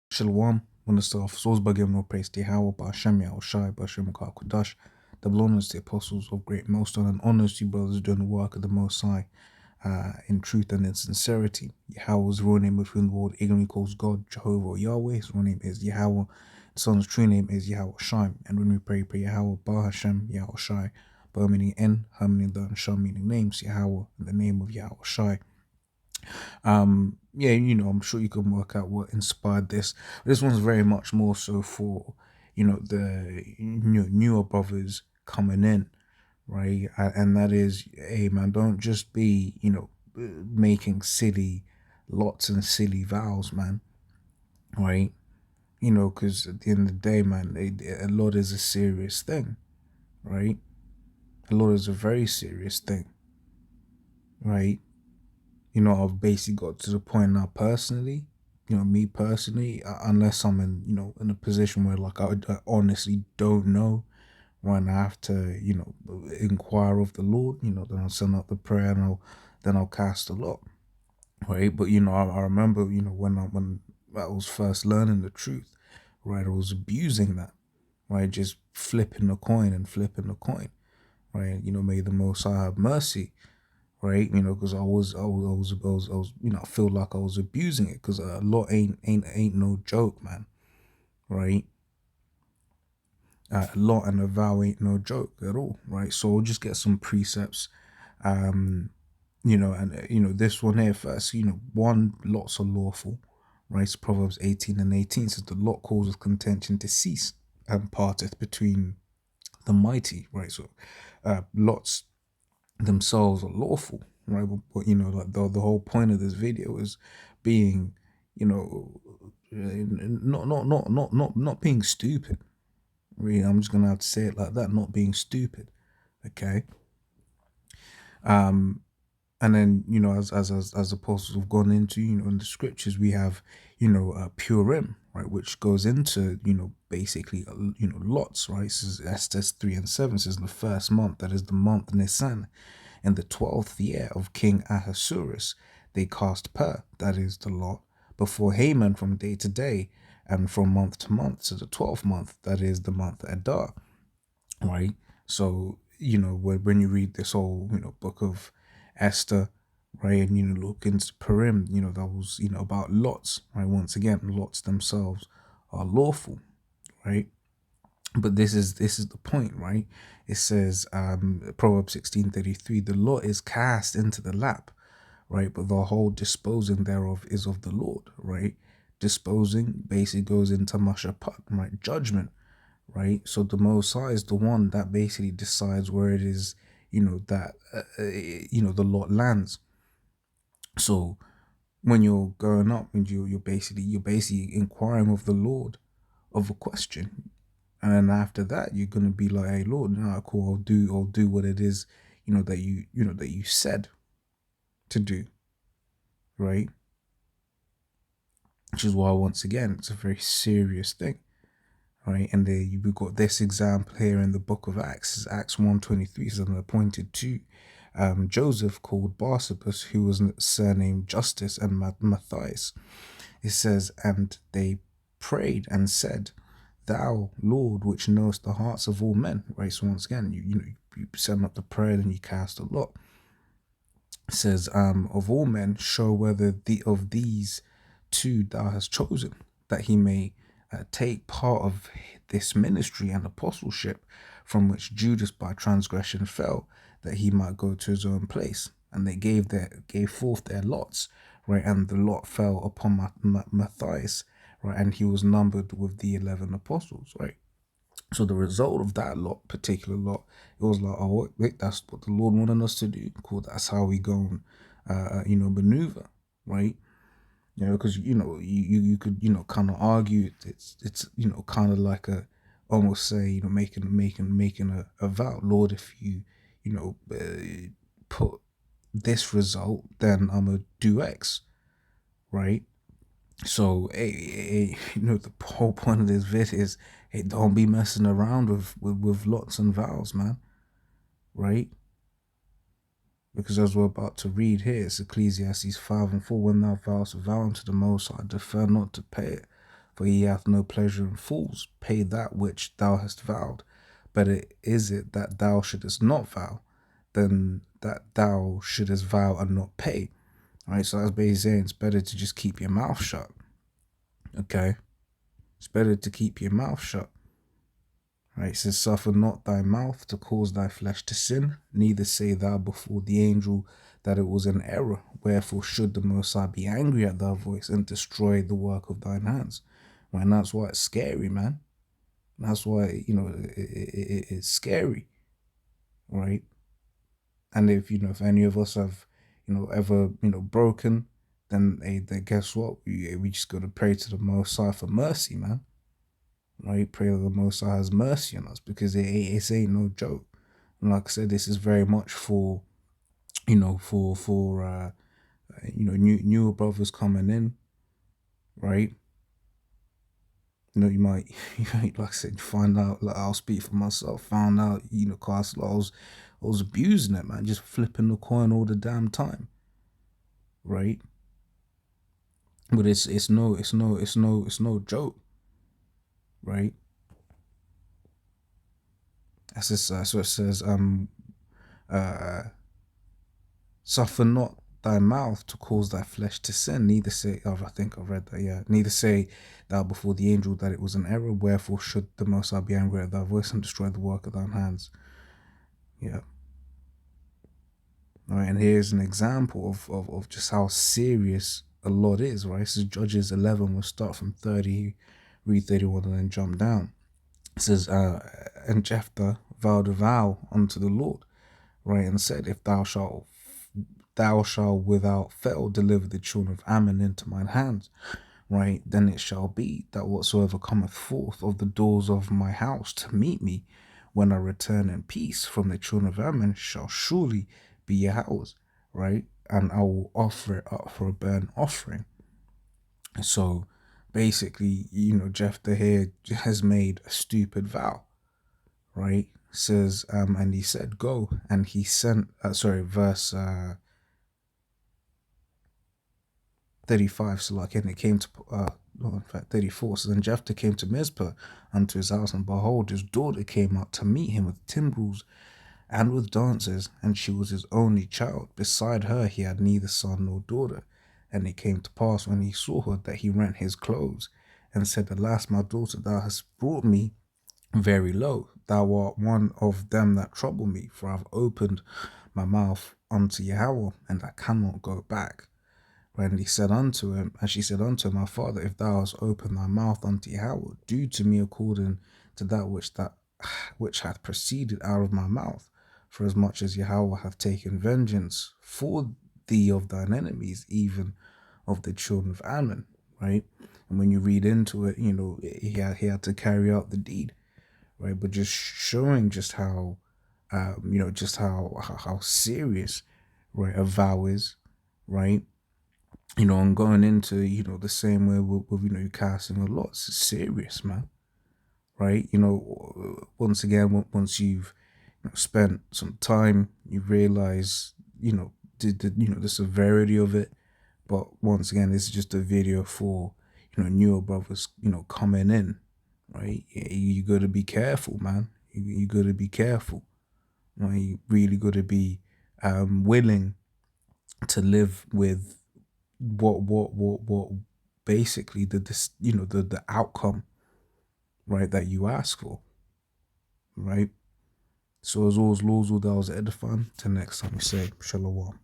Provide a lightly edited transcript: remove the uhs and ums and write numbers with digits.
Shalom, when the stuff souls by giving no praise to Yahweh, Ba'ashem Yahushai, Ba'ashem Kodash, double honors to the apostles of great milestone, and honors to you brothers doing the work of the Most High in truth and in sincerity. Yahweh's real name within the world ignorantly calls God Jehovah or Yahweh. His real name is Yahweh. The Son's true name is Yahweh Shai. And when we pray Yahweh, Ba'ashem Yahushai, Ba meaning in, Ha meaning the, and Shai meaning names, Yahweh in the name of Yahweh Shai. Yeah, I'm sure you can work out what inspired this. This one's very much more so for, the newer brothers coming in, right? And that is, hey man, don't just be, making silly lots and silly vows, man, right? Because at the end of the day, man, a lot is a serious thing, right? A lot is a very serious thing, right? I've basically got to the point now personally, me personally, unless I'm in a position where like I honestly don't know when I have to, inquire of the Lord, then I'll send out the prayer and then I'll cast a lot, right? But, I remember, when I was first learning the truth, right, I was abusing that, right? Just flipping the coin and flipping the coin, right? May the Most High have mercy, right? Because I feel like I was abusing it because a lot ain't no joke, man, right? A lot and a vow ain't no joke at all, right? So we'll just get some precepts, this one here first. One, lots are lawful, right? So Proverbs 18:18 says the lot causeth contention to cease and parteth between the mighty, right? So lots themselves are lawful, right? But like the whole point of this video is being, not being stupid. Really, I'm just gonna have to say it like that, not being stupid. Okay. And then as apostles have gone into, in the scriptures we have, Purim, right, which goes into, basically, lots, right? This is Esther 3:7 says the first month, that is the month Nisan, in the 12th year of King Ahasuerus, they cast pur, that is the lot, before Haman from day to day, and from month to month, to the 12th month, that is the month Adar, right? So, when you read this whole, book of Esther, right, and, look into Purim, that was, about lots, right? Once again, lots themselves are lawful, right? But this is the point, right? It says, Proverbs 16:33, the lot is cast into the lap, right? But the whole disposing thereof is of the Lord, right? Disposing basically goes into mashapat, right? Judgment, right? So the Most High is the one that basically decides where it is, that the lot lands. So when you're going up and you're basically inquiring of the Lord of a question, and then after that you're gonna be like, hey Lord, nah, cool, I'll do what it is, that you said to do, right? Which is why, once again, it's a very serious thing, right? And there you've got this example here in the book of Acts. Acts 1:23 says, and appointed to Joseph called Barsabas, who was surnamed Justus, and Matthias. It says, and they prayed and said, thou Lord, which knowest the hearts of all men, right? So once again, you send up the prayer and you cast a lot. It says, of all men, show whether of these two thou hast chosen, that he may take part of this ministry and apostleship, from which Judas by transgression fell, that he might go to his own place. And they gave forth their lots, right? And the lot fell upon Matthias, right? And he was numbered with the 11 apostles, right? So the result of that particular lot, it was like, oh wait, that's what the Lord wanted us to do. Cool, that's how we go and maneuver, right? Because you could kind of argue it's kind of like a, almost say, making a vow. Lord, if you put this result, then I'm gonna do X, right? So, the whole point of this vid is, hey, don't be messing around with lots and vows, man, right? Because as we're about to read here, it's Ecclesiastes 5:4, when thou vowest a vow unto the Most High, defer not to pay it, For he hath no pleasure in fools. Pay that which thou hast vowed. But is it that thou shouldest not vow, than that thou shouldest vow and not pay. Right? So that's basically saying it's better to just keep your mouth shut. Okay? It's better to keep your mouth shut. Right? It says, suffer not thy mouth to cause thy flesh to sin, neither say thou before the angel that it was an error. Wherefore should the Most High be angry at thy voice and destroy the work of thine hands? Right? And that's why it's scary, man. That's why, it's scary. Right? And if any of us have, ever, broken, then they guess what? We just got to pray to the Most High for mercy, man. Right? Pray that the Most High has mercy on us, because it ain't no joke. And like I said, this is very much for, newer brothers coming in, right? You might, like I said, find out, like I'll speak for myself, found out, cause I was abusing it, man, just flipping the coin all the damn time, right? But it's no joke, right? That's what it says. Uh, Suffer not thy mouth to cause thy flesh to sin. Neither say, oh, I think I read that. Yeah. Neither say thou before the angel that it was an error. Wherefore should the Most High be angry at thy voice and destroy the work of thine hands. Yeah. All right. And here's an example of just how serious a lot is. Right. This is Judges 11. We'll start from 30, read 31, and then jump down. It says, and Jephthah vowed a vow unto the Lord, right, and said, if thou shalt without fail deliver the children of Ammon into mine hands, right, then it shall be that whatsoever cometh forth of the doors of my house to meet me when I return in peace from the children of Ammon shall surely be your house, right, and I will offer it up for a burnt offering. So basically, Jephthah here has made a stupid vow, right? Says, and he said, go, and he sent, verse 35. So like, and it came to, in fact, 34. So then Jephthah came to Mizpah unto his house, and behold, his daughter came out to meet him with timbrels and with dances, and she was his only child. Beside her he had neither son nor daughter. And it came to pass when he saw her that he rent his clothes, and said, alas, my daughter, thou hast brought me very low. Thou art one of them that trouble me, for I have opened my mouth unto Yahweh, and I cannot go back. And he said unto him, and she said unto him, my father, if thou hast opened thy mouth unto Yahweh, do to me according to that which hath proceeded out of my mouth. For as much as Yahweh hath taken vengeance for thee of thine enemies, even of the children of Ammon, right? And when you read into it, he had to carry out the deed, right? But just showing just how, just how serious, right, a vow is, right? And going into, the same way with you casting a lot, it's serious, man, right? Once again, once you've spent some time, you realize, the severity of it. But once again, this is just a video for, newer brothers, coming in, right? You got to be careful, man. You got to be careful. Right? You really got to be willing to live with what basically the outcome, right, that you ask for, right? So as always, Lord, that was edifying. Till next time, we say shalom.